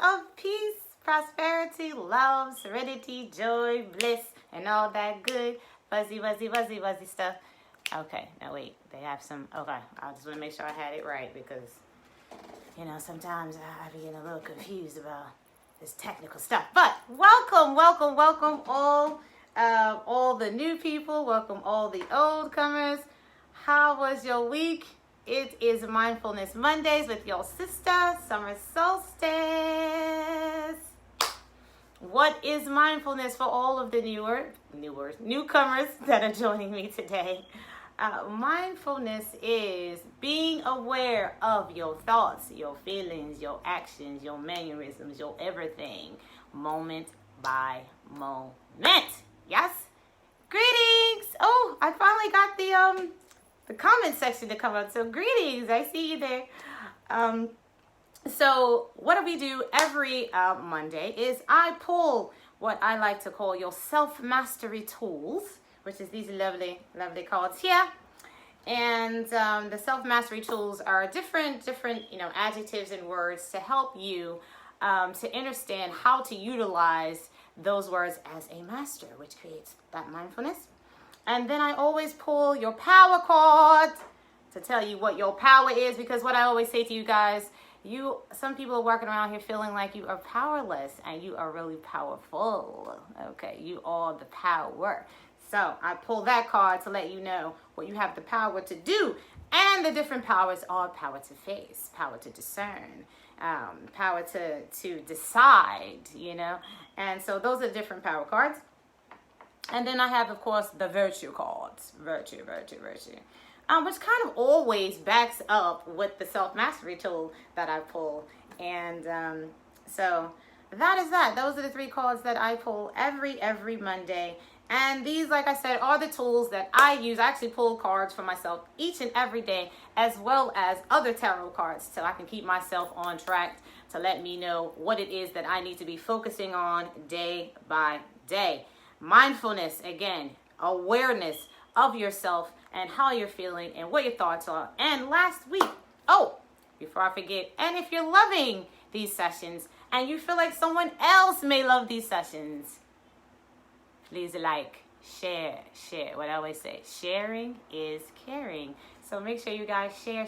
of peace, prosperity, love, serenity, joy, bliss, and all that good fuzzy stuff. Okay, now wait, they have some, okay, I just want to make sure I had it right because, you know, sometimes I be getting a little confused about this technical stuff. But welcome all the new people, welcome all the old comers. How was your week? It is Mindfulness Mondays with your sister, Summer Solstice. What is mindfulness for all of the newcomers that are joining me today? Mindfulness is being aware of your thoughts, your feelings, your actions, your mannerisms, your everything, moment by moment. Yes? Greetings! Oh, I finally got the comment section to come up. So greetings, I see you there. So what we do every Monday is I pull what I like to call your self-mastery tools, which is these lovely cards here. And the self-mastery tools are different, adjectives and words to help you to understand how to utilize those words as a master, which creates that mindfulness. And then I always pull your power card to tell you what your power is, because what I always say to you guys, some people are walking around here feeling like you are powerless, and you are really powerful. Okay, you are the power. So I pull that card to let you know what you have the power to do. And the different powers are power to face, power to discern, power to decide, And so those are different power cards. And then I have, of course, the virtue cards. Virtue. Which kind of always backs up with the self-mastery tool that I pull. And so that is that. Those are the three cards that I pull every Monday. And these, like I said, are the tools that I use. I actually pull cards for myself each and every day, as well as other tarot cards, so I can keep myself on track, to let me know what it is that I need to be focusing on day by day. Mindfulness, again, awareness of yourself and how you're feeling and what your thoughts are. And last week, before I forget, and if you're loving these sessions and you feel like someone else may love these sessions, please share. What I always say, sharing is caring. So make sure you guys share.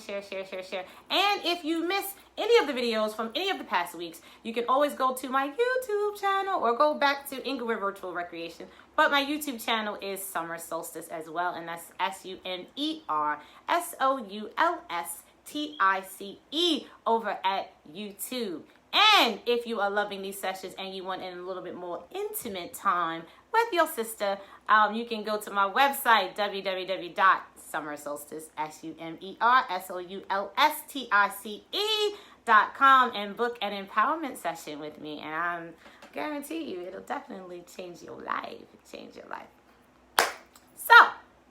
And if you miss any of the videos from any of the past weeks, you can always go to my YouTube channel or go back to Inglewood Virtual Recreation. But my YouTube channel is Summer Solstice as well, and that's SUMERSOULSTICE over at YouTube. And if you are loving these sessions and you want in a little bit more intimate time with your sister, you can go to my website, www.summersolstice.com, and book an empowerment session with me. And I guarantee you, it'll definitely change your life. So,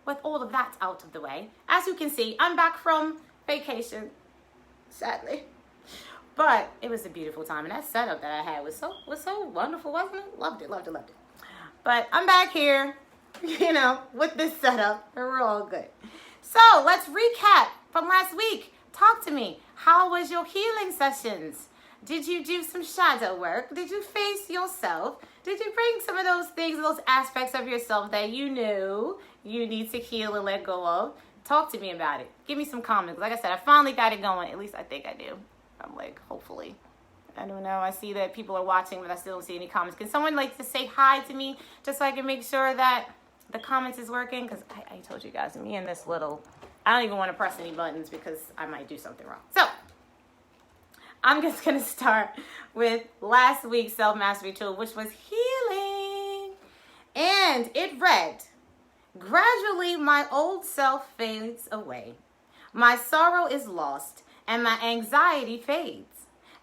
with all of that out of the way, as you can see, I'm back from vacation, sadly. But it was a beautiful time, and that setup that I had was so wonderful, wasn't it? Loved it. But I'm back here, with this setup, and we're all good. So let's recap from last week. Talk to me. How was your healing sessions? Did you do some shadow work? Did you face yourself? Did you bring some of those things, those aspects of yourself that you know you need to heal and let go of? Talk to me about it. Give me some comments. Like I said, I finally got it going. At least I think I do. I'm hopefully. I don't know. I see that people are watching, but I still don't see any comments. Can someone to say hi to me just so I can make sure that the comments is working? Because I told you guys, me and this little, I don't even want to press any buttons because I might do something wrong. So I'm just going to start with last week's self-mastery tool, which was healing. And it read, gradually my old self fades away. My sorrow is lost and my anxiety fades.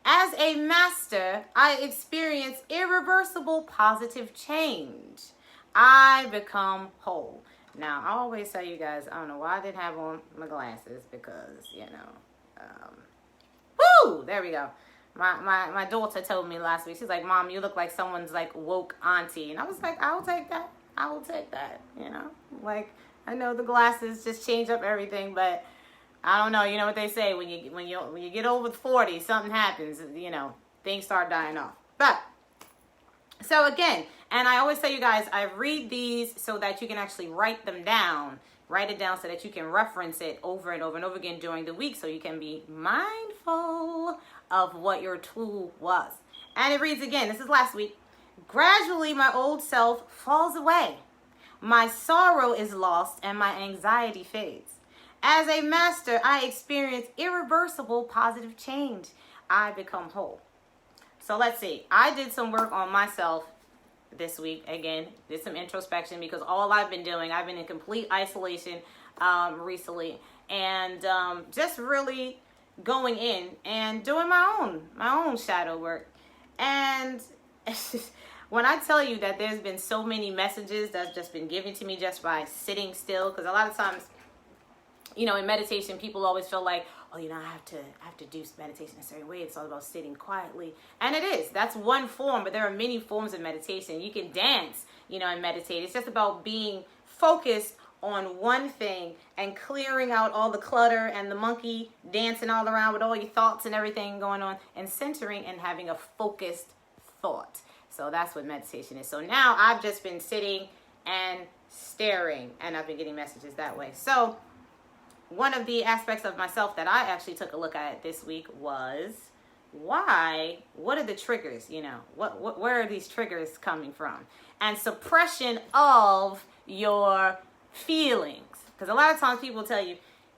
As a master, I experience irreversible positive change. I become whole. Now, I always tell you guys, I don't know why I didn't have on my glasses because, there we go. My daughter told me last week, she's like, Mom, you look like someone's woke auntie. And I was like, I will take that. I know the glasses just change up everything, but I don't know. You know what they say, when you get over 40, something happens, things start dying off. But so again, and I always tell you guys, I read these so that you can actually write them down. Write it down so that you can reference it over and over and over again during the week, so you can be mindful of what your tool was. And it reads again, this is last week. Gradually, my old self falls away. My sorrow is lost and my anxiety fades. As a master, I experience irreversible positive change. I become whole. So let's see. I did some work on myself this week. Again, did some introspection, because all I've been doing, I've been in complete isolation recently, and just really going in and doing my own shadow work. And when I tell you that there's been so many messages that's just been given to me just by sitting still, because a lot of times, you know, in meditation, people always feel like, oh, you know, I have to do meditation in a certain way. It's all about sitting quietly. And it is. That's one form, but there are many forms of meditation. You can dance, you know, and meditate. It's just about being focused on one thing and clearing out all the clutter and the monkey dancing all around with all your thoughts and everything going on, and centering and having a focused thought. So that's what meditation is. So now I've just been sitting and staring, and I've been getting messages that way. So one of the aspects of myself that I actually took a look at this week was, what are the triggers? You know, where are these triggers coming from? And suppression of your feelings. Because a lot of times people tell you,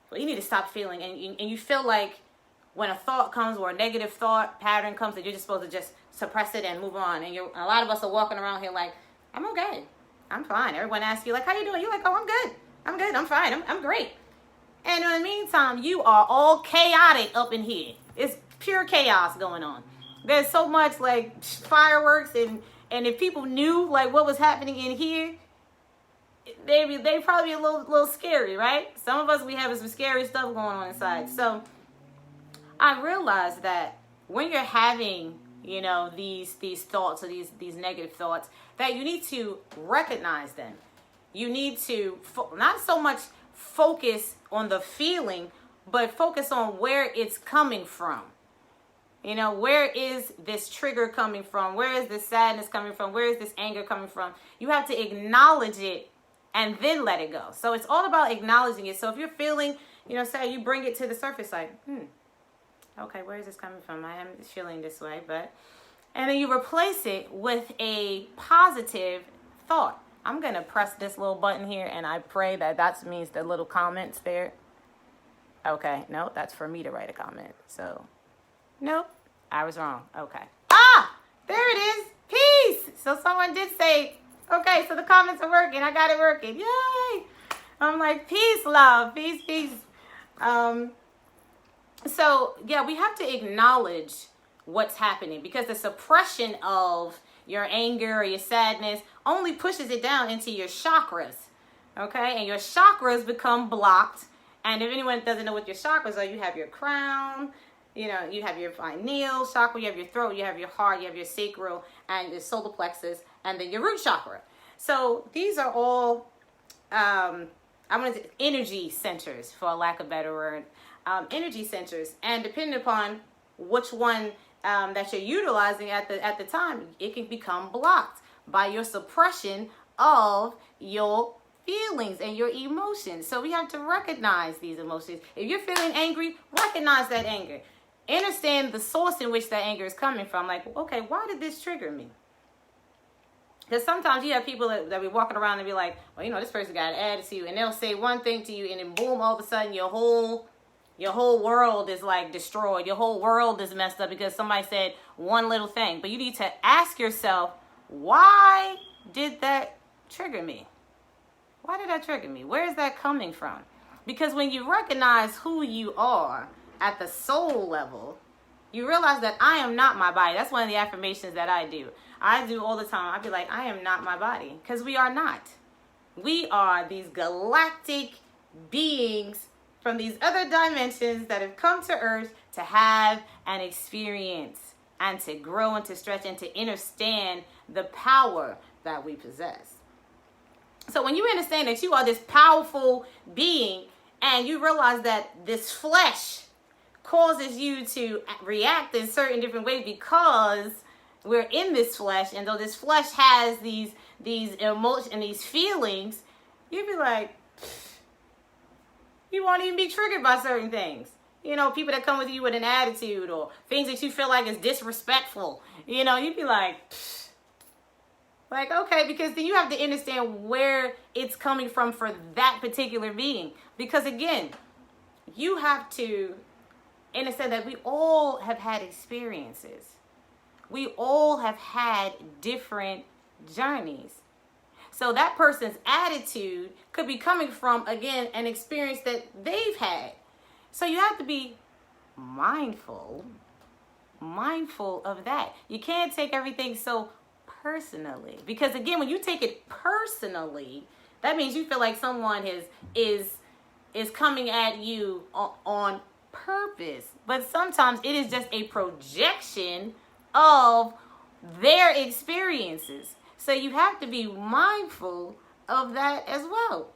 well, you need to stop feeling, and you feel like when a thought comes or a negative thought pattern comes, that you're just supposed to just suppress it and move on. And a lot of us are walking around here like, I'm okay, I'm fine. Everyone asks you like, how you doing? You're like, oh, I'm good, I'm fine, I'm great. And in the meantime, you are all chaotic up in here. It's pure chaos going on. There's so much like fireworks, and if people knew like what was happening in here, they probably be a little scary, right? Some of us, we have some scary stuff going on inside. So I realized that when you're having, you know, these thoughts or these negative thoughts, that you need to recognize them. You need to not so much focus on the feeling, but focus on where it's coming from. You know, where is this trigger coming from? Where is this sadness coming from? Where is this anger coming from? You have to acknowledge it and then let it go. So it's all about acknowledging it. So if you're feeling, you know, say you bring it to the surface like, okay, where is this coming from? I am feeling this way, and then you replace it with a positive thought. I'm going to press this little button here, and I pray that means the little comments there. Okay, no, that's for me to write a comment. So, nope, I was wrong. Okay. There it is. Peace. So someone did say, okay, so the comments are working. I got it working. Yay. I'm like, peace, love. Peace, peace. So, yeah, we have to acknowledge what's happening, because the suppression of your anger or your sadness only pushes it down into your chakras, okay? And your chakras become blocked. And if anyone doesn't know what your chakras are, you have your crown, you know, you have your pineal chakra, you have your throat, you have your heart, you have your sacral, and your solar plexus, and then your root chakra. So these are all, energy centers, for lack of a better word, energy centers. And depending upon which one that you're utilizing at the time, it can become blocked by your suppression of your feelings and your emotions. So we have to recognize these emotions. If you're feeling angry, recognize that anger. Understand the source in which that anger is coming from. Like, okay, why did this trigger me? Because sometimes you have people that be walking around and be like, well, you know, this person got an attitude, and they'll say one thing to you, and then boom, all of a sudden your whole world is like destroyed. Your whole world is messed up because somebody said one little thing. But you need to ask yourself, why did that trigger me? Why did that trigger me? Where is that coming from? Because when you recognize who you are at the soul level, you realize that I am not my body. That's one of the affirmations that I do. I do all the time. I be like, I am not my body. Because we are not. We are these galactic beings from these other dimensions that have come to Earth to have an experience and to grow and to stretch and to understand the power that we possess. So when you understand that you are this powerful being, and you realize that this flesh causes you to react in certain different ways because we're in this flesh, and though this flesh has these emotions and these feelings, you'd be like, you won't even be triggered by certain things. You know, people that come with you with an attitude or things that you feel like is disrespectful, you know, you'd be like, okay, because then you have to understand where it's coming from for that particular being. Because again, you have to understand that we all have had experiences. We all have had different journeys. So that person's attitude could be coming from, again, an experience that they've had. So you have to be mindful of that. You can't take everything so personally. Because again, when you take it personally, that means you feel like someone is coming at you on purpose. But sometimes it is just a projection of their experiences. So you have to be mindful of that as well.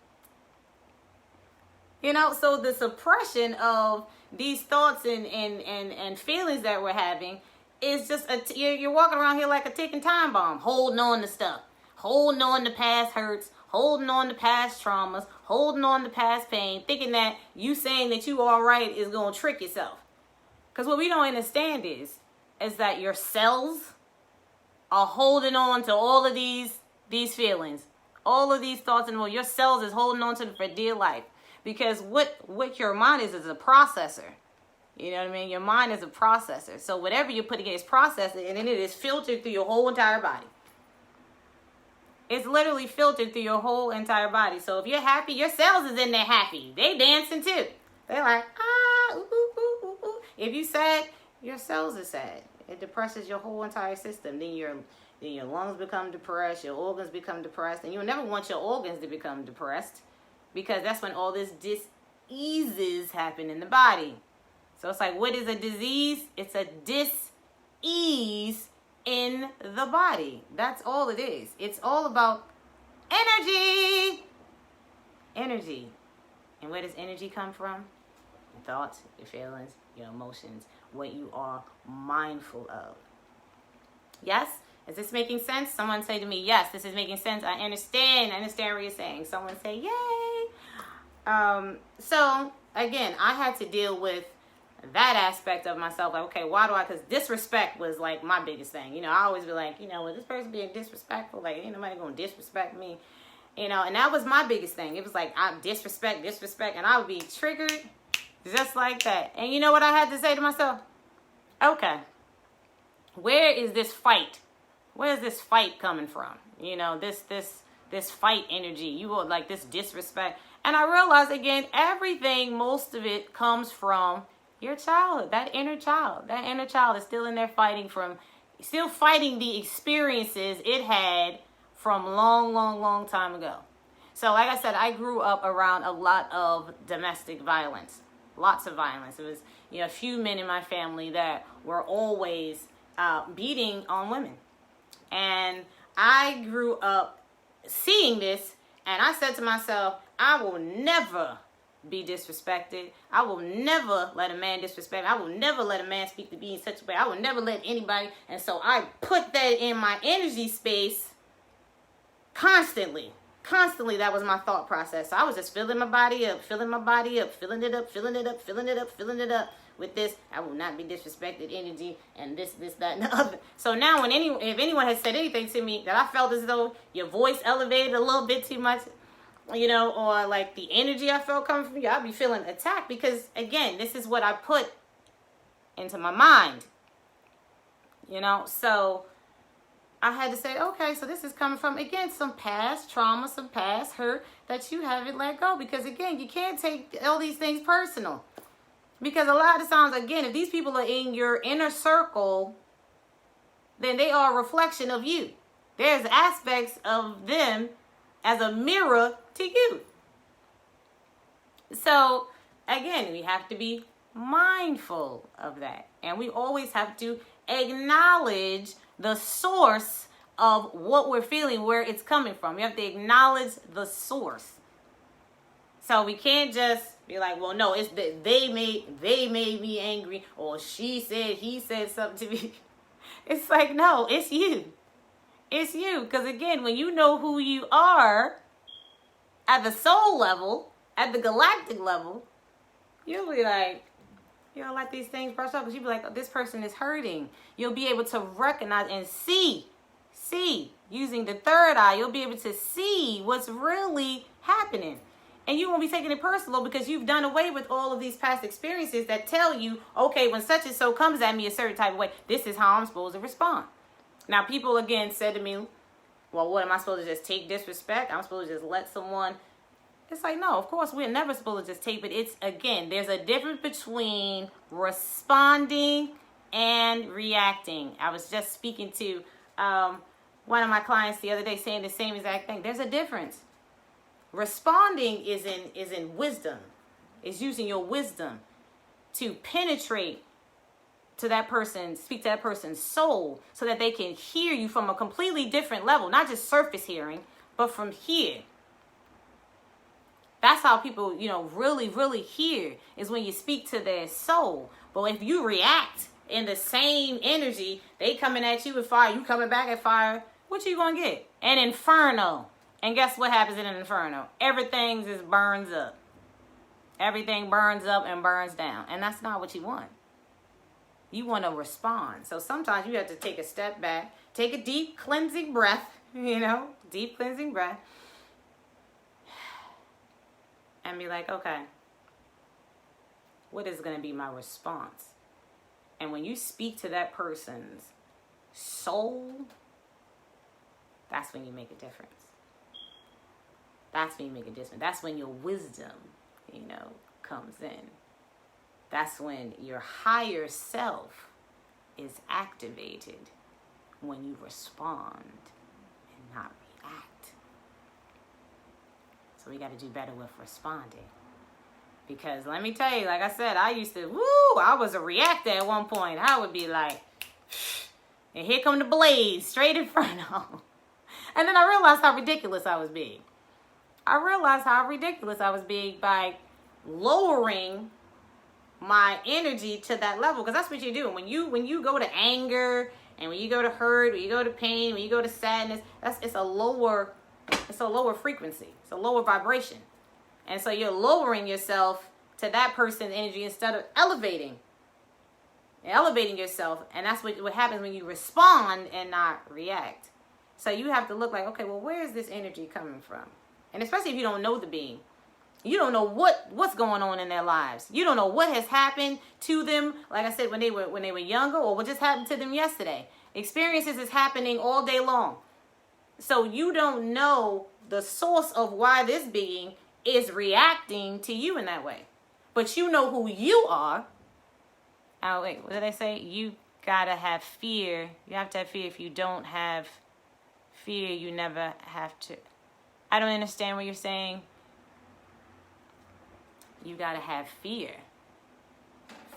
You know, so the suppression of these thoughts and feelings that we're having is just, you're walking around here like a ticking time bomb, holding on to stuff, holding on to past hurts, holding on to past traumas, holding on to past pain, thinking that you saying that you all right is going to trick yourself. Because what we don't understand is that your cells are holding on to all of these feelings, all of these thoughts, and your cells is holding on to them for dear life. Because what your mind is a processor. You know what I mean? Your mind is a processor. So whatever you're putting in is processing, and then it is filtered through your whole entire body. It's literally filtered through your whole entire body. So if you're happy, your cells is in there happy. They dancing too. They're like, ooh, ooh, ooh, ooh, ooh. If you sad, your cells are sad. It depresses your whole entire system. Then your lungs become depressed, your organs become depressed, and you'll never want your organs to become depressed, because that's when all this diseases happen in the body. So it's like, what is a disease? It's a dis-ease in the body. That's all it is. It's all about energy. Energy. And where does energy come from? Your thoughts, your feelings, your emotions, what you are mindful of. Yes? Is this making sense? Someone say to me, yes, this is making sense. I understand what you're saying. Someone say, yay. So again, I had to deal with that aspect of myself. Like, okay, why do I? Because disrespect was like my biggest thing. You know, I always be like, you know, well, this person being disrespectful, like, ain't nobody gonna disrespect me. You know, and that was my biggest thing. It was like, I disrespect, and I would be triggered just like that. And you know what I had to say to myself? Okay, where is this fight? Where's this fight coming from? You know, this fight energy. You will like this disrespect. And I realized again, everything, most of it comes from your childhood, that inner child. That inner child is still in there fighting the experiences it had from long time ago. So like I said, I grew up around a lot of domestic violence, lots of violence. It was, you know, a few men in my family that were always beating on women. And I grew up seeing this, and I said to myself, I will never be disrespected. I will never let a man disrespect me. I will never let a man speak to me in such a way. I will never let anybody. And so I put that in my energy space constantly. That was my thought process. So I was just filling my body up, filling it up with this, I will not be disrespected energy, and this, that, and the other. So now if anyone has said anything to me that I felt as though your voice elevated a little bit too much, you know, or like the energy I felt coming from you, I'll be feeling attacked, because again, this is what I put into my mind, you know. So I had to say, okay, so this is coming from, again, some past trauma, some past hurt that you haven't let go, because again, you can't take all these things personal. Because a lot of times, again, if these people are in your inner circle, then they are a reflection of you. There's aspects of them as a mirror to you. So, again, we have to be mindful of that. And we always have to acknowledge the source of what we're feeling, where it's coming from. We have to acknowledge the source. So we can't just Be like, well, no, it's that they made me angry, or he said something to me. It's like, no, it's you. It's you. Because again, when you know who you are at the soul level, at the galactic level, you'll be like, you don't let these things brush up, because you'll be like, oh, this person is hurting. You'll be able to recognize and see, using the third eye, you'll be able to see what's really happening. And you won't be taking it personal, because you've done away with all of these past experiences that tell you, okay, when such and so comes at me a certain type of way, this is how I'm supposed to respond. Now, people again said to me, well, what am I supposed to just take disrespect? I'm supposed to just let someone... It's like, no, of course, we're never supposed to just take, but it's, again, there's a difference between responding and reacting. I was just speaking to one of my clients the other day saying the same exact thing. There's a difference. Responding is in wisdom. It's using your wisdom to penetrate to that person, speak to that person's soul, so that they can hear you from a completely different level, not just surface hearing, but from here. That's how people, really, really hear, is when you speak to their soul. But if you react in the same energy, they coming at you with fire, you coming back at fire, what you gonna get? An inferno. And guess what happens in an inferno? Everything just burns up. Everything burns up and burns down. And that's not what you want. You want to respond. So sometimes you have to take a step back, take a deep cleansing breath, deep cleansing breath. And be like, okay, what is going to be my response? And when you speak to that person's soul, that's when you make a difference. That's when you make a difference. That's when your wisdom, comes in. That's when your higher self is activated, when you respond and not react. So we got to do better with responding. Because let me tell you, like I said, I was a reactor at one point. I would be like, and here come the blaze straight in front of them. And then I realized how ridiculous I was being. By lowering my energy to that level. Because that's what you do. When you go to anger, and when you go to hurt, when you go to pain, when you go to sadness, it's a lower frequency. It's a lower vibration. And so you're lowering yourself to that person's energy instead of elevating yourself. And that's what happens when you respond and not react. So you have to look like, okay, well, where is this energy coming from? And especially if you don't know the being. You don't know what's going on in their lives. You don't know what has happened to them, like I said, when they were younger, or what just happened to them yesterday. Experiences is happening all day long. So you don't know the source of why this being is reacting to you in that way. But you know who you are. Oh, wait, what did I say? You gotta have fear. You have to have fear. If you don't have fear, you never have to. I don't understand what you're saying. You gotta have fear.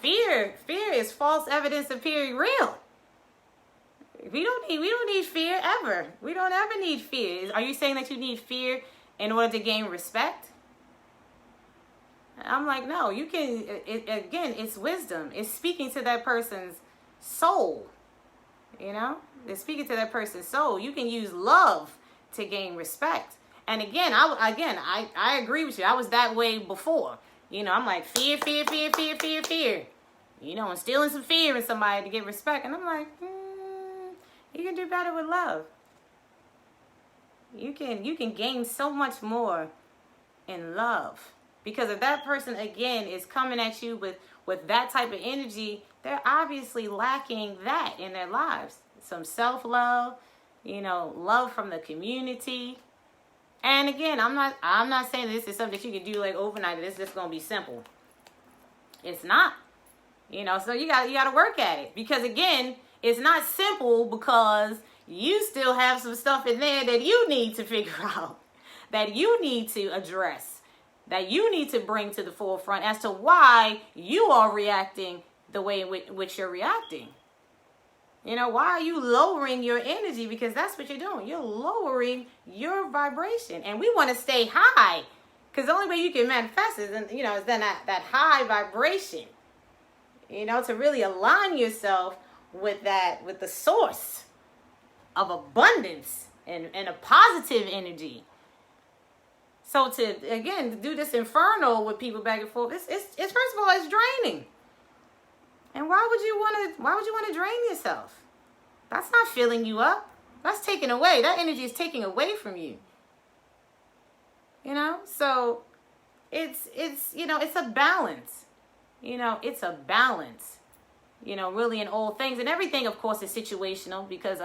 Fear is false evidence appearing real. We don't need fear ever. We don't ever need fear. Are you saying that you need fear in order to gain respect? I'm like, no, you can, again, it's wisdom. It's speaking to that person's soul. It's speaking to that person's soul. You can use love to gain respect. And again, I agree with you. I was that way before. I'm like, fear. Instilling some fear in somebody to get respect. And I'm like, you can do better with love. You can gain so much more in love. Because if that person, again, is coming at you with that type of energy, they're obviously lacking that in their lives. Some self-love, love from the community. And again, I'm not saying this is something that you can do like overnight. It's just going to be simple. It's not. So you got to work at it. Because again, it's not simple, because you still have some stuff in there that you need to figure out, that you need to address, that you need to bring to the forefront as to why you are reacting the way in which you're reacting. Why are you lowering your energy? Because that's what you're doing. You're lowering your vibration. And we want to stay high. Because the only way you can manifest is, is then that high vibration, to really align yourself with the source of abundance and a positive energy. So to do this inferno with people back and forth, it's first of all, it's draining. And why would you want to drain yourself? That's not filling you up. That's taking away. That energy is taking away from you. So it's a balance. It's a balance. Really in all things. And everything, of course, is situational, because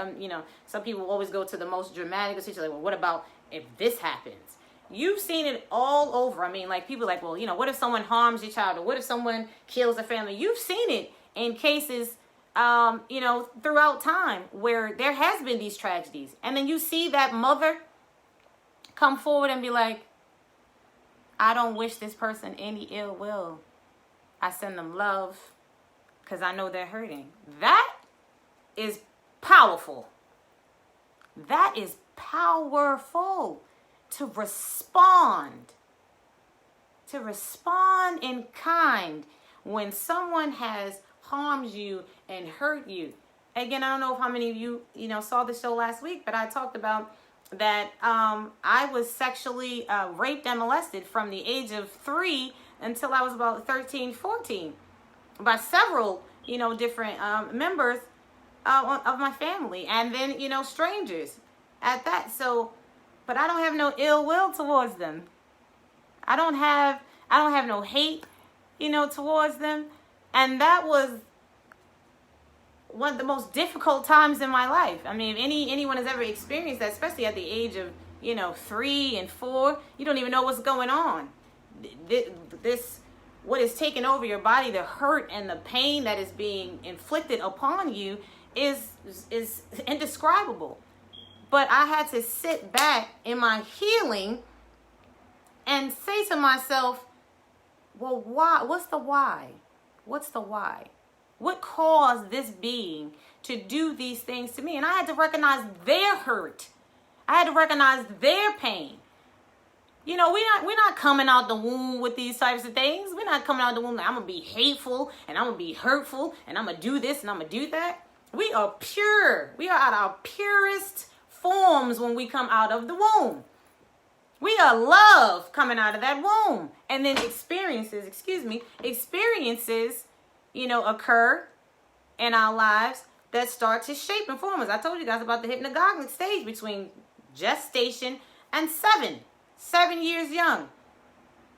some people always go to the most dramatic situation. Like, well, what about if this happens? You've seen it all over. I mean, like, people are like, well, what if someone harms your child, or what if someone kills a family? You've seen it in cases, throughout time where there has been these tragedies. And then you see that mother come forward and be like, I don't wish this person any ill will. I send them love because I know they're hurting. That is powerful. That is powerful. To respond in kind when someone has harmed you and hurt you. Again, I don't know how many of you, saw the show last week, but I talked about that I was sexually raped and molested from the age of 3 until I was about 13, 14 by several, different members of my family, and then, strangers at that. So, but I don't have no ill will towards them. I don't have no hate, towards them. And that was one of the most difficult times in my life. I mean, if anyone has ever experienced that, especially at the age of, 3 and 4, you don't even know what's going on. What is taking over your body, the hurt and the pain that is being inflicted upon you is indescribable. But I had to sit back in my healing and say to myself, well, why? What's the why? What's the why? What caused this being to do these things to me? And I had to recognize their hurt. I had to recognize their pain. We're not coming out the womb with these types of things. We're not coming out the womb like, I'm going to be hateful and I'm going to be hurtful and I'm going to do this and I'm going to do that. We are pure. We are at our purest forms when we come out of the womb. We are love coming out of that womb. And then experiences, occur in our lives that start to shape and form us. I told you guys about the hypnagogic stage between gestation and 7 years young.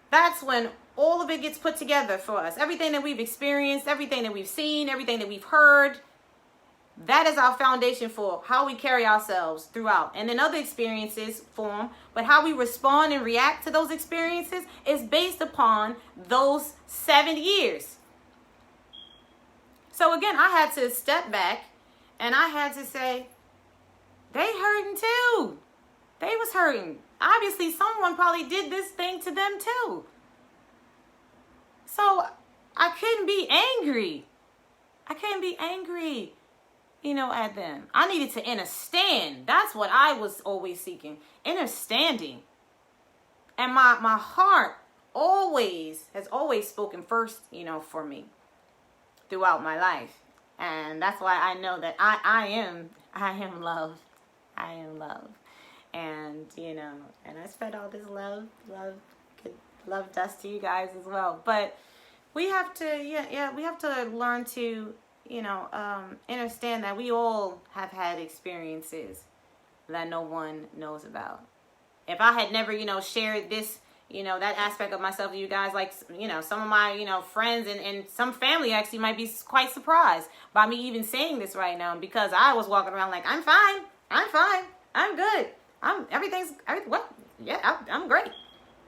That's when all of it gets put together for us. Everything that we've experienced, everything that we've seen, everything that we've heard, that is our foundation for how we carry ourselves throughout. And then other experiences form, but how we respond and react to those experiences is based upon those 7 years. So again, I had to step back and I had to say, they hurting too. They was hurting. Obviously, someone probably did this thing to them too. So I couldn't be angry. At them. I needed to understand. That's what I was always seeking. Understanding. And my heart has always spoken first, for me throughout my life. And that's why I know that I am love. I am love. And, and I spread all this love dust to you guys as well. But we have to, we have to learn to, understand that we all have had experiences that no one knows about. If I had never, shared this, that aspect of myself to you guys, like, some of my, friends and some family actually might be quite surprised by me even saying this right now, because I was walking around like, I'm fine, I'm good, I'm great,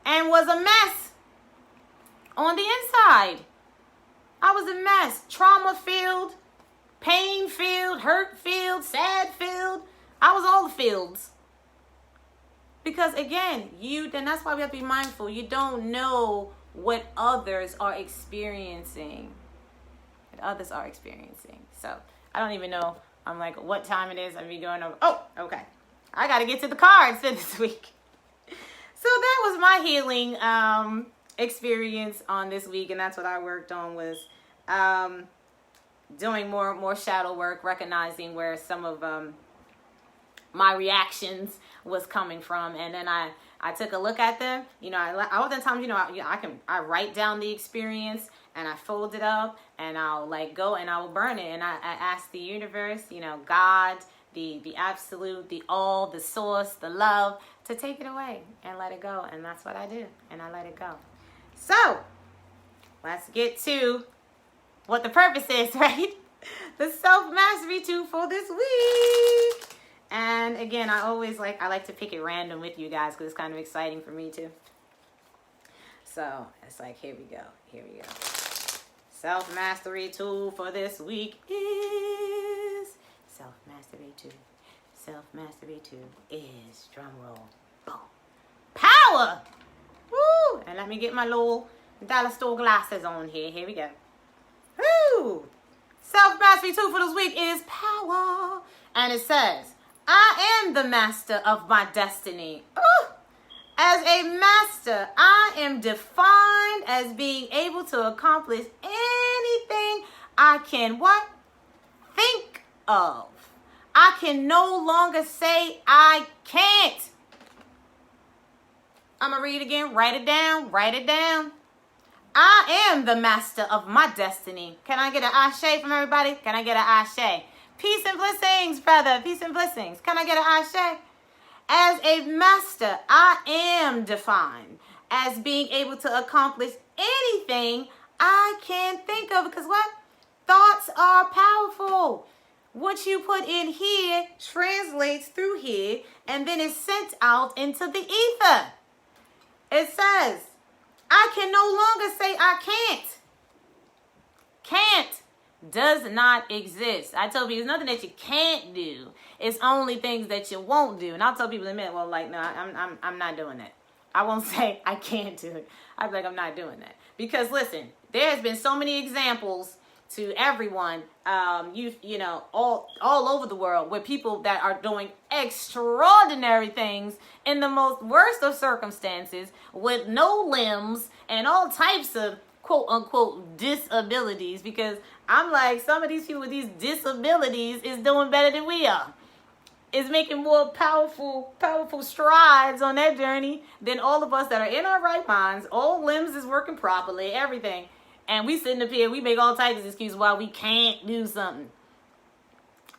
and was a mess on the inside. I was a mess, trauma-filled, pain-filled, hurt-filled, sad-filled. I was all the fields. Because again, then that's why we have to be mindful. You don't know what others are experiencing. So I don't even know. I'm like, what time it is. I'm going over. Oh, okay. I got to get to the cards for this week. So that was my healing experience on this week, and that's what I worked on, was doing more shadow work, recognizing where some of my reactions was coming from, and then I took a look at them. You know, oftentimes, you know, I write down the experience and I fold it up and I'll like go and I will burn it, and I ask the universe, you know, God, the absolute, the all, the source, the love, to take it away and let it go. And that's what I do, and I let it go. So let's get to what the purpose is, right? The self-mastery tool for this week. And again, I like to pick it random with you guys because it's kind of exciting for me too. So it's like, here we go. Self-mastery tool for this week is self-mastery tool is, drum roll, boom, power. Woo! And let me get my little dollar store glasses on here. Here we go. Woo! Self-mastery tool for this week is power. And it says, I am the master of my destiny. Ooh. As a master, I am defined as being able to accomplish anything I can what? Think of. I can no longer say I can't. I'm going to read it again. Write it down. I am the master of my destiny. Can I get an ashe from everybody? Can I get an ashe? Peace and blessings, brother. Peace and blessings. Can I get an ashe? As a master, I am defined as being able to accomplish anything I can think of. Because what? Thoughts are powerful. What you put in here translates through here and then is sent out into the ether. It says, I can no longer say I can't. Can't does not exist. I tell people, there's nothing that you can't do. It's only things that you won't do. And I'll tell people in a minute, well, like, no, I'm not doing that. I won't say I can't do it. I'll be like, I'm not doing that. Because listen, there has been so many examples to everyone, you know, all over the world, where people that are doing extraordinary things in the most worst of circumstances with no limbs and all types of quote unquote disabilities, because I'm like, some of these people with these disabilities is doing better than we are. Is making more powerful strides on that journey than all of us that are in our right minds. All limbs is working properly, everything. And we sitting up here, we make all types of excuses why we can't do something.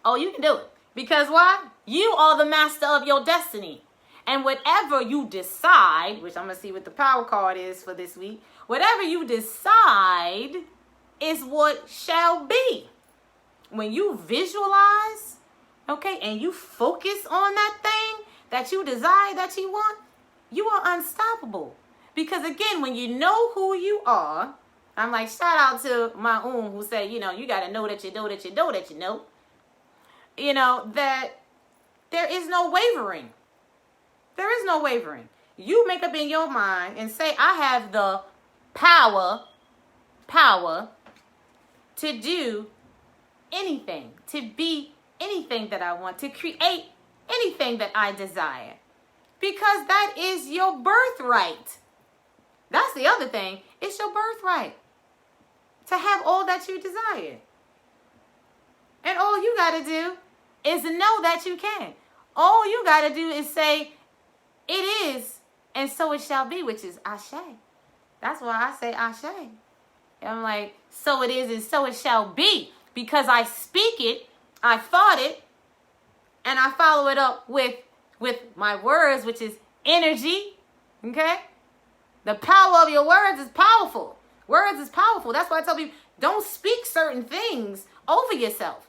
Oh, you can do it. Because why? You are the master of your destiny. And whatever you decide, which I'm going to see what the power card is for this week, whatever you decide is what shall be. When you visualize, okay, and you focus on that thing that you desire, that you want, you are unstoppable. Because again, when you know who you are, I'm like, shout out to my who said, you know, you got to know that you know that you know that you know. You know, that there is no wavering. There is no wavering. You make up in your mind and say, I have the power to do anything, to be anything that I want, to create anything that I desire. Because that is your birthright. That's the other thing. It's your birthright to have all that you desire. And all you got to do is know that you can. All you got to do is say, it is, and so it shall be, which is ashe. That's why I say ashe. And I'm like, so it is, and so it shall be. Because I speak it, I thought it, and I follow it up with my words, which is energy. Okay? The power of your words is powerful. Words is powerful. That's why I tell people, don't speak certain things over yourself.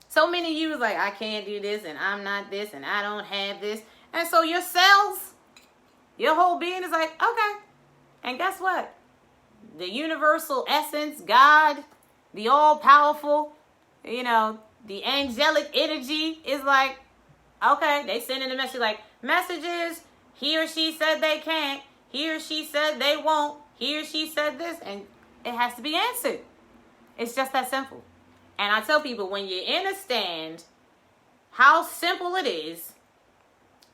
So many of you is like, I can't do this, and I'm not this, and I don't have this. And so your cells, your whole being is like, okay. And guess what? The universal essence, God, the all-powerful, you know, the angelic energy is like, okay. They sending a message like, messages, he or she said they can't. He or she said they won't. He or she said this, and it has to be answered. It's just that simple. And I tell people, when you understand how simple it is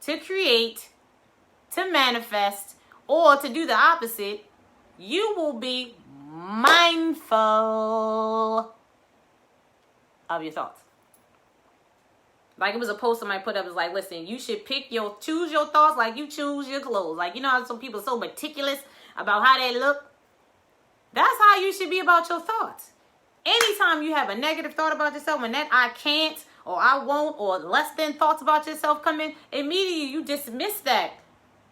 to create to manifest or to do the opposite, you will be mindful of your thoughts. Like, it was a post somebody put up, it was like, listen, you should choose your thoughts like you choose your clothes. Like, you know how some people are so meticulous about how they look? That's how you should be about your thoughts. Anytime you have a negative thought about yourself, when that I can't or I won't or less than thoughts about yourself come in, immediately you dismiss that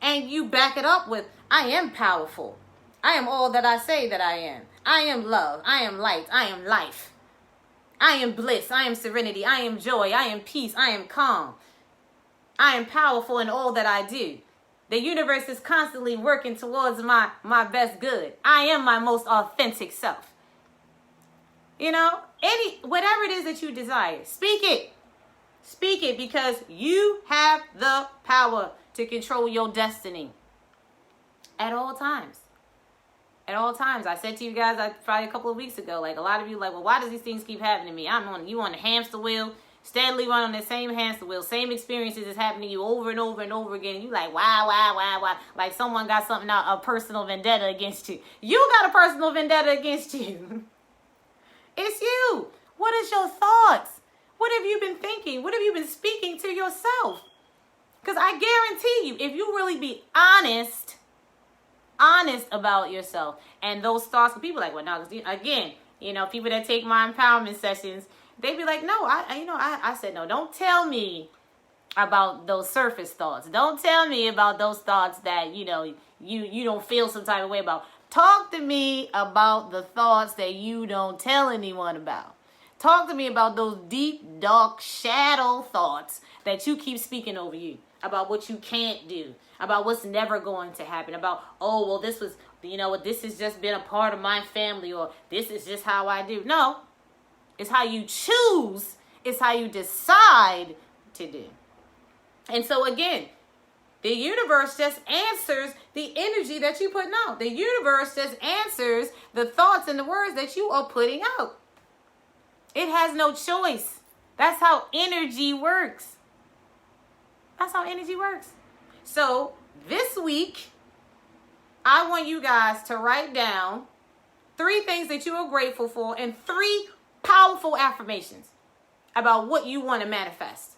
and you back it up with, I am powerful. I am all that I say that I am. I am love. I am light. I am life. I am bliss. I am serenity. I am joy. I am peace. I am calm. I am powerful in all that I do. The universe is constantly working towards my best good. I am my most authentic self. You know, whatever it is that you desire, speak it. Speak it, because you have the power to control your destiny at all times. At all times. I said to you guys probably a couple of weeks ago, like, a lot of you like, well, why does these things keep happening to me? You on the hamster wheel, steadily run on the same hamster wheel, same experiences is happening to you over and over and over again. And you like, why? Like someone got something out, a personal vendetta against you. You got a personal vendetta against you. It's you. What is your thoughts? What have you been thinking? What have you been speaking to yourself? Because I guarantee you, if you really be honest about yourself and those thoughts, people like, well, no, again, you know, people that take my empowerment sessions, they be like, no, I said, no, don't tell me about those surface thoughts. Don't tell me about those thoughts that, you know, you don't feel some type of way about. Talk to me about the thoughts that you don't tell anyone about. Talk to me about those deep, dark, shadow thoughts that you keep speaking over you, about what you can't do, about what's never going to happen, about, oh, well, this has just been a part of my family, or this is just how I do. No, it's how you choose, it's how you decide to do. And so again, the universe just answers the energy that you put out. The universe just answers the thoughts and the words that you are putting out. It has no choice. That's how energy works. That's how energy works. So this week, I want you guys to write down 3 things that you are grateful for and 3 powerful affirmations about what you want to manifest.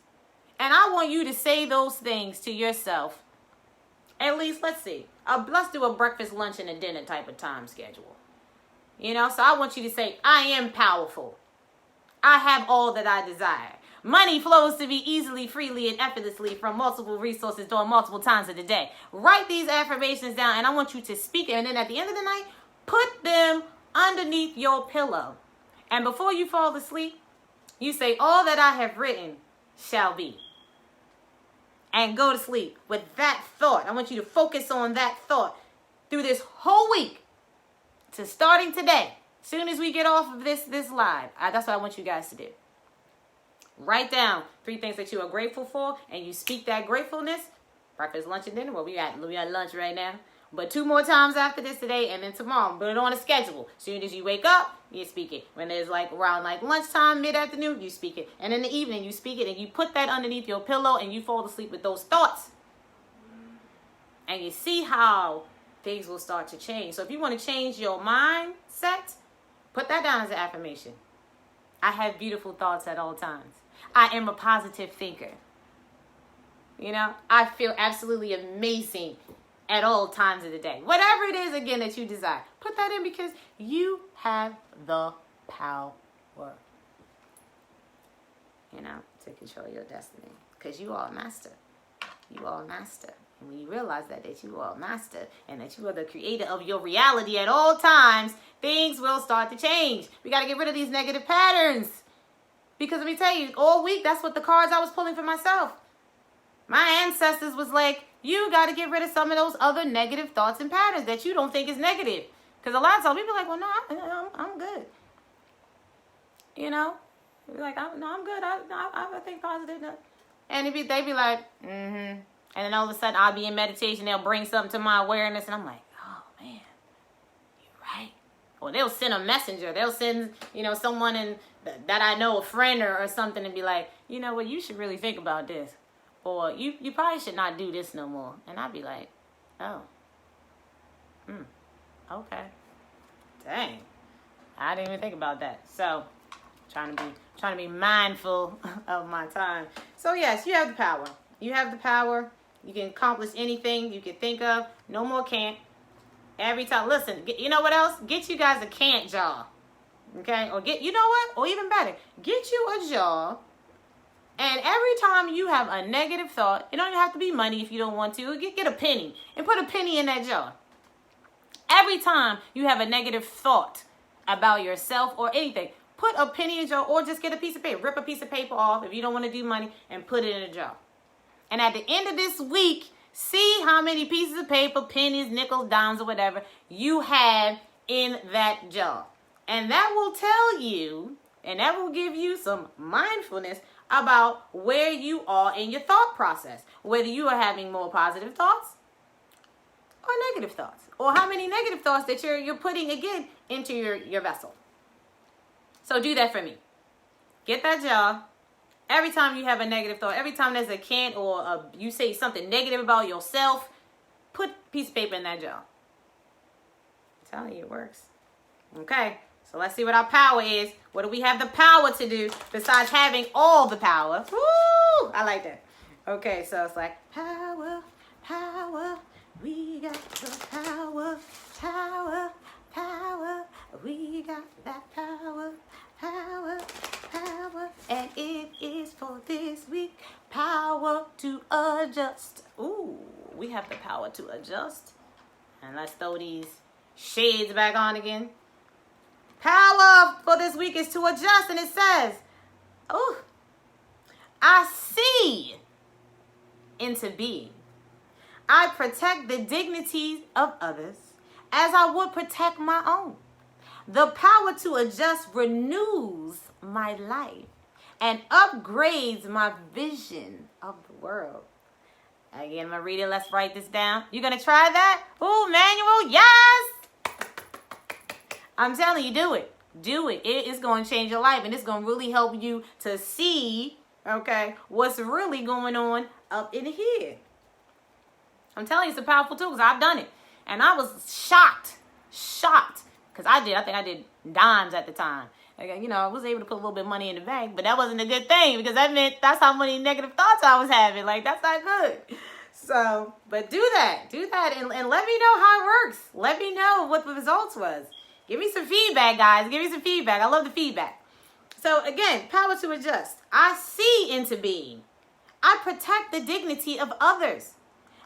And I want you to say those things to yourself. At least, let's do a breakfast, lunch, and a dinner type of time schedule. You know, so I want you to say, I am powerful. I have all that I desire. Money flows to me easily, freely, and effortlessly from multiple resources during multiple times of the day. Write these affirmations down, and I want you to speak it. And then at the end of the night, put them underneath your pillow. And before you fall asleep, you say, all that I have written shall be. And go to sleep with that thought. I want you to focus on that thought through this whole week to starting today. As soon as we get off of this live, that's what I want you guys to do. Write down 3 things that you are grateful for, and you speak that gratefulness. Breakfast, lunch, and dinner. Well, we at lunch right now. But 2 more times after this today, and then tomorrow. Put it on a schedule. As soon as you wake up, you speak it. When there's around lunchtime, mid-afternoon, you speak it. And in the evening, you speak it, and you put that underneath your pillow, and you fall asleep with those thoughts. And you see how things will start to change. So if you want to change your mindset, put that down as an affirmation. I have beautiful thoughts at all times. I am a positive thinker. You know, I feel absolutely amazing at all times of the day. Whatever it is, again, that you desire, put that in, because you have the power, you know, to control your destiny. Because you are a master. You are a master. And when you realize that you are a master and that you are the creator of your reality at all times, things will start to change. We got to get rid of these negative patterns. Because let me tell you, all week, that's what the cards I was pulling for myself. My ancestors was like, you got to get rid of some of those other negative thoughts and patterns that you don't think is negative. Because a lot of times people are like, well, no, I'm good. You know? Like, I'm good. I think positive. And they be like, mm-hmm. And then all of a sudden, I'll be in meditation. They'll bring something to my awareness. And I'm like, oh, man, you're right. Or they'll send a messenger. They'll send, someone that I know, a friend or something, and be like, you know what, you should really think about this. Or you probably should not do this no more. And I'd be like, oh, okay. Dang. I didn't even think about that. So, trying to be mindful of my time. So yes, you have the power. You have the power. You can accomplish anything you can think of. No more can't. Every time. Listen, you know what else? Get you guys a can't jar. Okay? Or you know what? Or even better, get you a jar. And every time you have a negative thought, it don't even have to be money if you don't want to. Get a penny and put a penny in that jar. Every time you have a negative thought about yourself or anything, put a penny in a jar, or just get a piece of paper. Rip a piece of paper off if you don't want to do money and put it in a jar. And at the end of this week, see how many pieces of paper, pennies, nickels, dimes, or whatever you have in that jar. And that will tell you, and that will give you some mindfulness about where you are in your thought process. Whether you are having more positive thoughts or negative thoughts. Or how many negative thoughts that you're putting again into your vessel. So do that for me. Get that jar. Every time you have a negative thought, every time there's a can't or you say something negative about yourself, put a piece of paper in that jar. I'm telling you, it works. Okay, so let's see what our power is. What do we have the power to do besides having all the power? Woo! I like that. Okay, so it's like power, power. We got the power, power, power. We got that power, power, power. And it is for this week. Power to adjust. Ooh, we have the power to adjust. And let's throw these shades back on again. Power for this week is to adjust. And it says, ooh, I see into being. I protect the dignities of others as I would protect my own. The power to adjust renews my life and upgrades my vision of the world. Again, I'm going to read it. Let's write this down. You going to try that? Ooh, manual. Yes. I'm telling you, do it. Do it. It is going to change your life, and it's going to really help you to see, okay, what's really going on up in here. I'm telling you, it's a powerful tool because I've done it. And I was shocked. Because I think I did dimes at the time. Like, you know, I was able to put a little bit of money in the bank, but that wasn't a good thing because that meant that's how many negative thoughts I was having. Like, that's not good. So, but do that. Do that and let me know how it works. Let me know what the results was. Give me some feedback, guys. Give me some feedback. I love the feedback. So, again, power to adjust. I see into being. I protect the dignity of others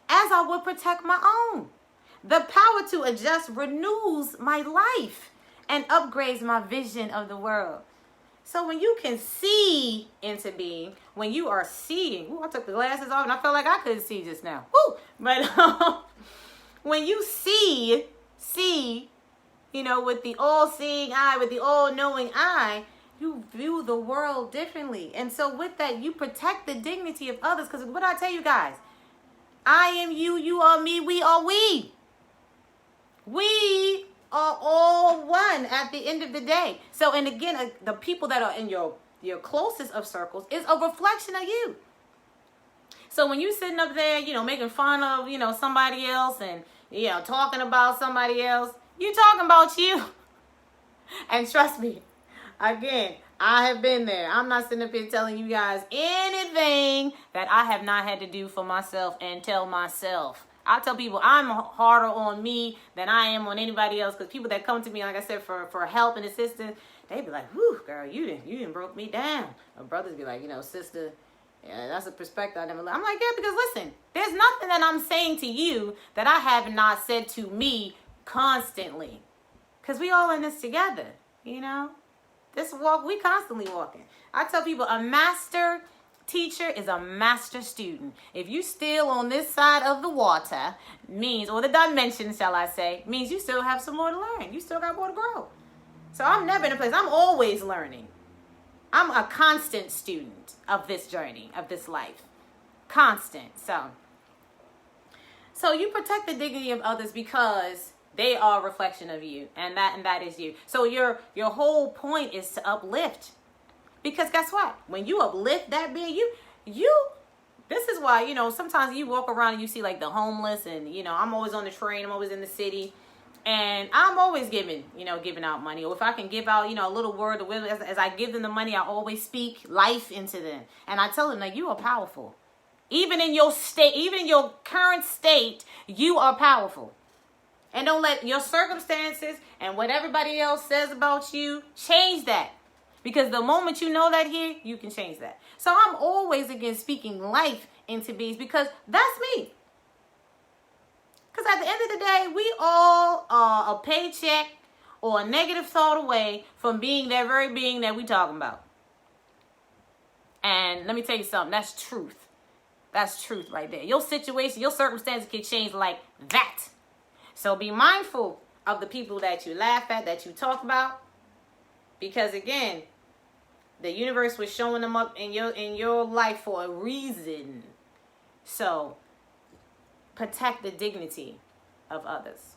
as I would protect my own. The power to adjust renews my life and upgrades my vision of the world. So when you can see into being, when you are seeing, ooh, I took the glasses off and I felt like I couldn't see just now. Woo! But when you see, you know, with the all-seeing eye, with the all-knowing eye, you view the world differently. And so with that, you protect the dignity of others. Because what I tell you guys, I am you, you are me, we are we. We are all one at the end of the day. So, and again, the people that are in your closest of circles is a reflection of you. So when you sitting up there, you know, making fun of, you know, somebody else and, you know, talking about somebody else, you talking about you. And trust me, again, I have been there. I'm not sitting up here telling you guys anything that I have not had to do for myself and tell myself. I tell people I'm harder on me than I am on anybody else, because people that come to me, like I said, for help and assistance, they be like, whew, girl, you didn't broke me down. My brothers be like, you know, sister, yeah, that's a perspective I never learned. I'm like, yeah, because listen, there's nothing that I'm saying to you that I have not said to me constantly. Because we all in this together, you know. This walk, we constantly walking. I tell people a master teacher is a master student. If you still on this side of the water, means, or the dimension, shall I say, means you still have some more to learn. You still got more to grow. So I'm never in a place. I'm always learning. I'm a constant student of this journey, of this life. Constant. So you protect the dignity of others because they are a reflection of you, and that is you. So your whole point is to uplift. Because guess what? When you uplift that being, you This is why, sometimes you walk around and you see like the homeless, and, I'm always on the train, I'm always in the city, and I'm always giving out money. Or if I can give out, a little word of wisdom, as I give them the money, I always speak life into them. And I tell them, like, you are powerful. Even in your state, even in your current state, you are powerful. And don't let your circumstances and what everybody else says about you change that. Because the moment you know that here, you can change that. So I'm always, again, speaking life into beings, because that's me. Because at the end of the day, we all are a paycheck or a negative thought away from being that very being that we talking about. And let me tell you something. That's truth. That's truth right there. Your situation, your circumstances can change like that. So be mindful of the people that you laugh at, that you talk about. Because again, the universe was showing them up in your life for a reason. So protect the dignity of others.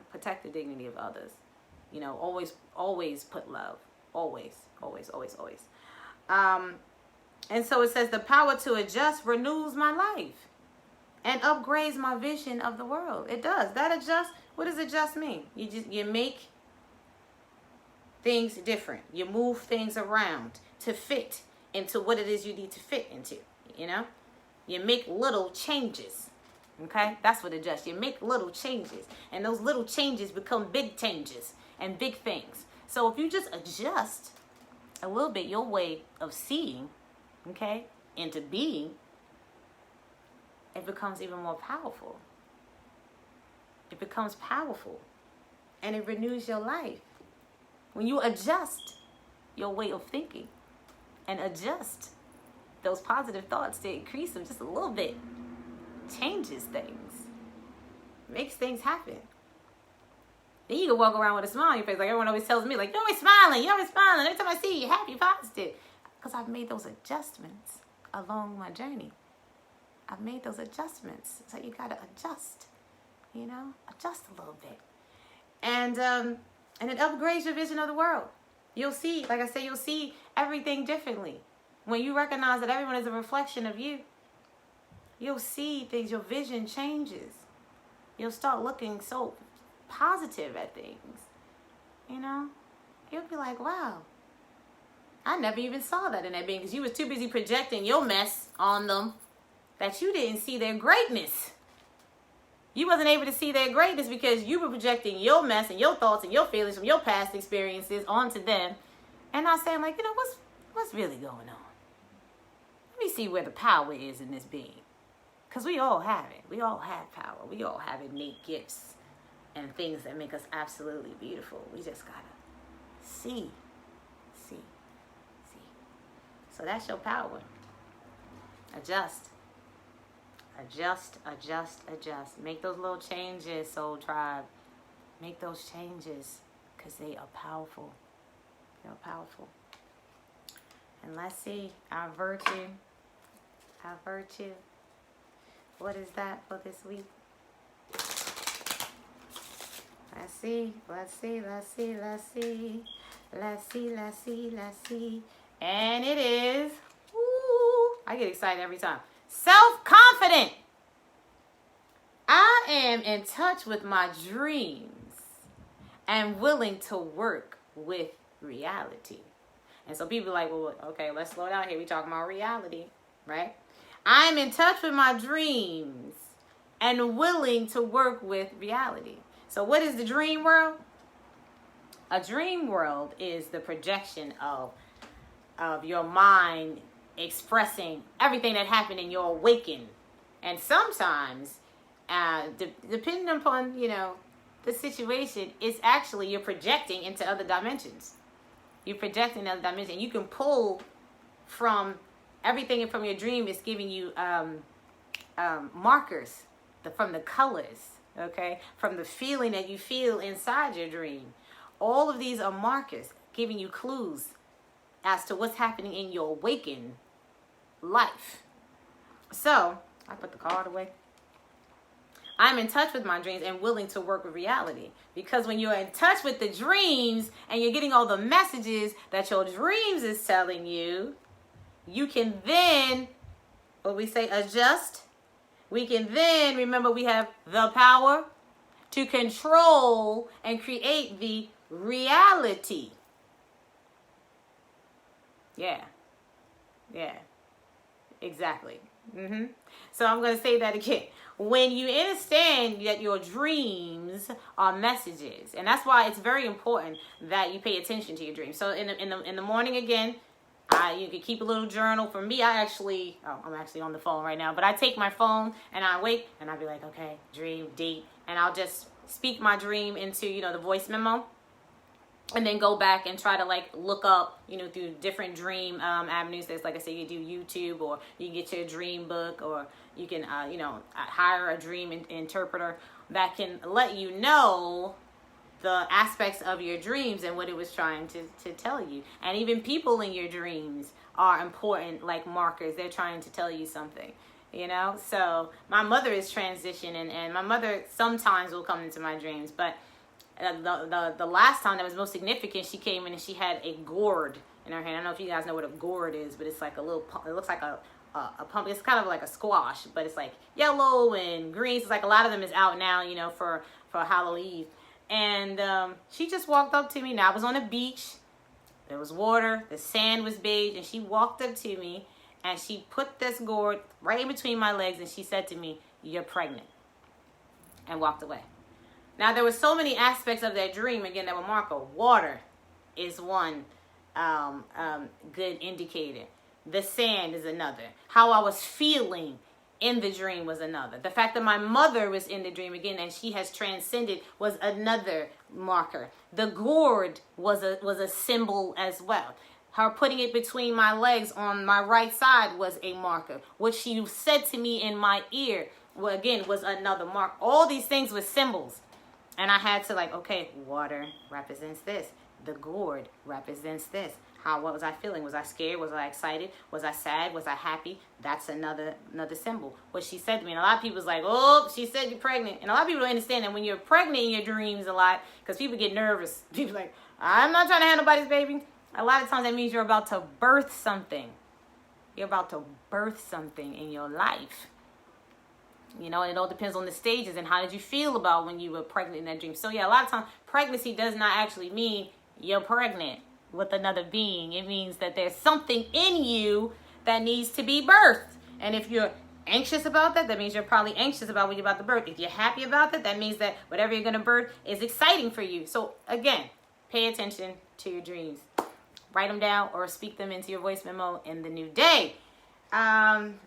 Protect the dignity of others. Always put love. Always. And so it says, the power to adjust renews my life and upgrades my vision of the world. It does. That adjust, what does adjust mean? You make things different. You move things around to fit into what it is you need to fit into, You make little changes, okay? That's what adjust. You make little changes, and those little changes become big changes and big things. So if you just adjust a little bit your way of seeing, okay, into being, it becomes even more powerful. It becomes powerful, and it renews your life. When you adjust your way of thinking and adjust those positive thoughts to increase them just a little bit, changes things, makes things happen. Then you can walk around with a smile on your face, like everyone always tells me, like, you're always smiling. Every time I see you, you're happy, positive. Because I've made those adjustments along my journey. I've made those adjustments. So you got to adjust, adjust a little bit. And it upgrades your vision of the world. You'll see, like I said, you'll see everything differently. When you recognize that everyone is a reflection of you, you'll see things, your vision changes. You'll start looking so positive at things. You'll be like, wow, I never even saw that in that being, because you was too busy projecting your mess on them that you didn't see their greatness. You wasn't able to see their greatness because you were projecting your mess and your thoughts and your feelings from your past experiences onto them, and not saying, like, what's really going on? Let me see where the power is in this being. Because we all have it. We all have power. We all have innate gifts and things that make us absolutely beautiful. We just got to see. So that's your power. Adjust. Make those little changes, soul tribe. Make those changes, because they are powerful. They're powerful. And let's see, our virtue. What is that for this week? Let's see. And it is, I get excited every time. Self-confident. I am in touch with my dreams and willing to work with reality. And so people are like, well, okay, let's slow down here. We're talking about reality, right? I'm in touch with my dreams and willing to work with reality. So what is the dream world? A dream world is the projection of your mind expressing everything that happened in your awakening. And sometimes, depending upon, the situation, it's actually you're projecting into other dimensions. You're projecting other dimensions. You can pull from everything from your dream. Is giving you markers from the colors, okay? From the feeling that you feel inside your dream. All of these are markers giving you clues as to what's happening in your awakened life. So, I put the card away. I'm in touch with my dreams and willing to work with reality. Because when you're in touch with the dreams and you're getting all the messages that your dreams is telling you, you can then what we say, adjust, we can then, remember, we have the power to control and create the reality. Yeah. Exactly. So I'm going to say that again. When you understand that your dreams are messages, and that's why it's very important that you pay attention to your dreams. So in the morning again, you can keep a little journal. For me, I'm actually on the phone right now, but I take my phone and I wake and I'll be like, okay, dream, date, and I'll just speak my dream into, the voice memo. And then go back and try to look up, through different dream avenues. There's, like I said, you do YouTube, or you can get your dream book, or you can, hire a dream interpreter that can let you know the aspects of your dreams and what it was trying to tell you. And even people in your dreams are important, like markers. They're trying to tell you something, So my mother is transitioning, and my mother sometimes will come into my dreams, but the last time that was most significant, she came in and she had a gourd in her hand. I don't know if you guys know what a gourd is, but it's like a little, it looks like a pumpkin. It's kind of like a squash, but it's like yellow and green. So it's like a lot of them is out now, for Halloween. And she just walked up to me. Now I was on a beach. There was water. The sand was beige. And she walked up to me and she put this gourd right in between my legs. And she said to me, "You're pregnant," and walked away. Now, there were so many aspects of that dream, again, that were marker. Water is one good indicator. The sand is another. How I was feeling in the dream was another. The fact that my mother was in the dream again and she has transcended was another marker. The gourd was a symbol as well. Her putting it between my legs on my right side was a marker. What she said to me in my ear, well, again, was another mark. All these things were symbols. And I had to okay, water represents this. The gourd represents this. What was I feeling? Was I scared? Was I excited? Was I sad? Was I happy? That's another symbol. What she said to me. And a lot of people was like, "Oh, she said you're pregnant." And a lot of people don't understand that when you're pregnant in your dreams a lot, because people get nervous. People like, "I'm not trying to have nobody's baby." A lot of times that means you're about to birth something. You're about to birth something in your life. And it all depends on the stages and how did you feel about when you were pregnant in that dream. So yeah, a lot of times pregnancy does not actually mean you're pregnant with another being. It means that there's something in you that needs to be birthed. And if you're anxious about that, that means you're probably anxious about what you're about to birth. If you're happy about that, that means that whatever you're going to birth is exciting for you. So again, pay attention to your dreams. Write them down or speak them into your voice memo in the new day. And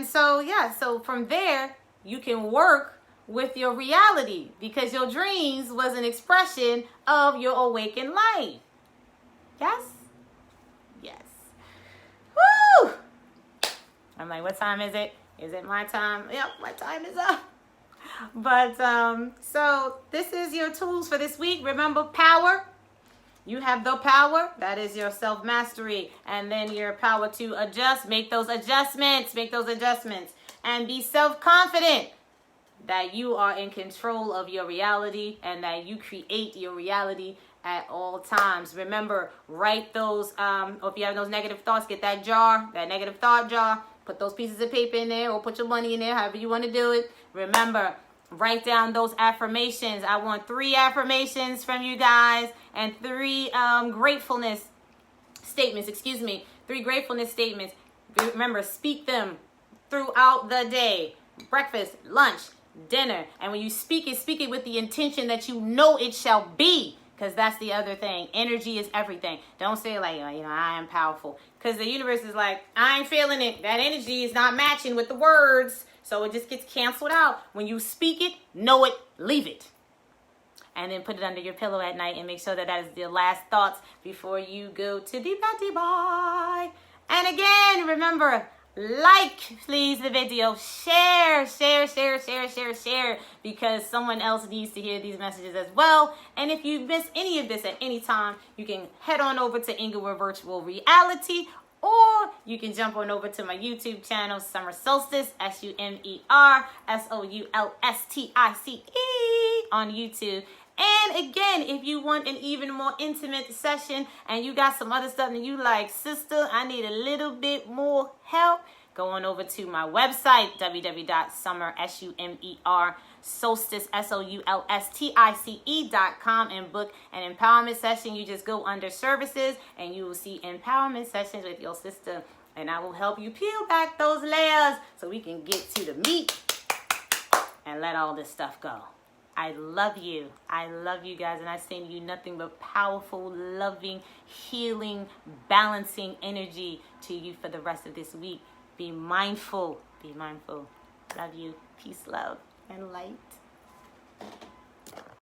so, yeah, so from there, you can work with your reality because your dreams was an expression of your awakened life. Yes? Yes. Woo! I'm like, what time is it? Is it my time? Yep, my time is up. But, so this is your tools for this week. Remember, power. You have the power. That is your self-mastery. And then your power to adjust. Make those adjustments. And be self-confident that you are in control of your reality and that you create your reality at all times. Remember, write those, or if you have those negative thoughts, get that negative thought jar, put those pieces of paper in there or put your money in there, however you want to do it. Remember, write down those affirmations. I want 3 affirmations from you guys and 3 gratefulness statements. 3 gratefulness statements. Remember, speak them throughout the day. Breakfast, lunch, dinner. And when you speak it with the intention that you know it shall be. Because that's the other thing. Energy is everything. Don't say I am powerful. Because the universe is like, I ain't feeling it. That energy is not matching with the words. So it just gets canceled out. When you speak it, know it, leave it. And then put it under your pillow at night and make sure that is the last thoughts before you go to bye. And again, remember, please, the video. Share, because someone else needs to hear these messages as well. And if you miss any of this at any time, you can head on over to Inglewood Virtual Reality, or you can jump on over to my YouTube channel, Summer Solstice, SUMERSOULSTICE on YouTube. And again, if you want an even more intimate session and you got some other stuff and you like, sister, I need a little bit more help, go on over to my website, www.solstice, SOULSTICE.com, and book an empowerment session. You just go under services and you will see empowerment sessions with your sister. And I will help you peel back those layers so we can get to the meat and let all this stuff go. I love you. I love you guys. And I send you nothing but powerful, loving, healing, balancing energy to you for the rest of this week. Be mindful. Be mindful. Love you. Peace, love, and light.